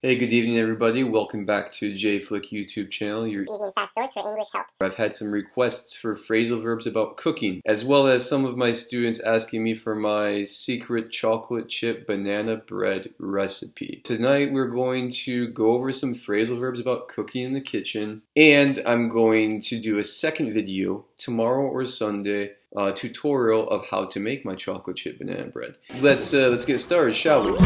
Hey, good evening, everybody. Welcome back to JFlick YouTube channel, your easy and fast source for English help. I've had some requests for phrasal verbs about cooking, as well as some of my students asking me for my secret chocolate chip banana bread recipe. Tonight, we're going to go over some phrasal verbs about cooking in the kitchen, and I'm going to do a second video tomorrow or Sunday tutorial of how to make my chocolate chip banana bread. Let's get started, shall we?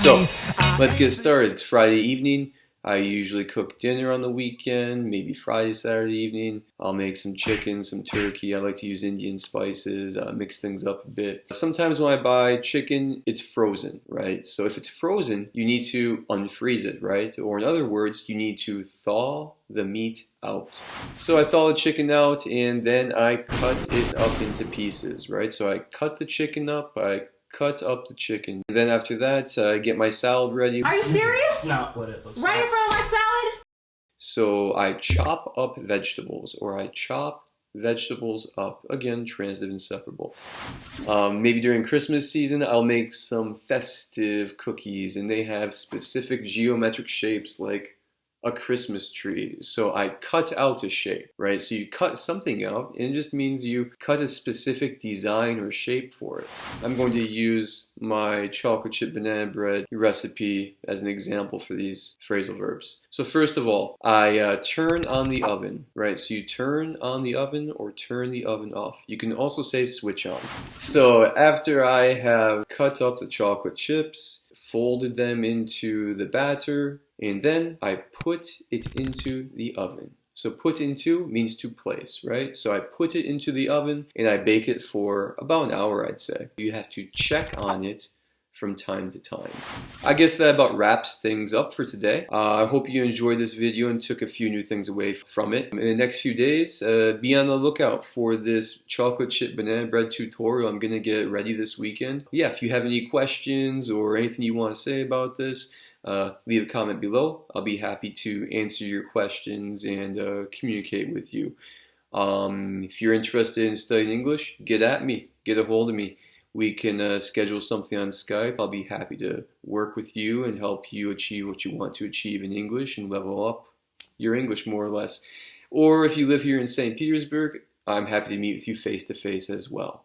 So, let's get started. It's Friday evening. I usually cook dinner on the weekend, maybe Friday, Saturday evening. I'll make some chicken, some turkey. I like to use Indian spices, mix things up a bit. Sometimes when I buy chicken, it's frozen, right? So if it's frozen, you need to unfreeze it, right? Or in other words, you need to thaw the meat out. So I thaw the chicken out and then I cut it up into pieces, right? So I cut the chicken up, I cut up the chicken. And then after that, I get my salad ready. Are you serious? Not what it looks Right in front of my salad? So I chop up vegetables, or I chop vegetables up. Again, transitive inseparable. Maybe during Christmas season, I'll make some festive cookies, and they have specific geometric shapes like a Christmas tree. So I cut out a shape, right? So you cut something out, and it just means you cut a specific design or shape for it. I'm going to use my chocolate chip banana bread recipe as an example for these phrasal verbs. So first of all, I turn on the oven, right? So you turn on the oven or turn the oven off. You can also say switch on. So after I have cut up the chocolate chips, folded them into the batter, and then I put it into the oven. So put into means to place, right? So I put it into the oven and I bake it for about an hour, I'd say. You have to check on it from time to time. I guess that about wraps things up for today. I hope you enjoyed this video and took a few new things away from it. In the next few days, be on the lookout for this chocolate chip banana bread tutorial. I'm gonna get ready this weekend. Yeah, if you have any questions or anything you want to say about this, leave a comment below. I'll be happy to answer your questions and communicate with you. If you're interested in studying English, get at me, get a hold of me. We can schedule something on Skype. I'll be happy to work with you and help you achieve what you want to achieve in English and level up your English more or less. Or if you live here in St. Petersburg, I'm happy to meet with you face to face as well.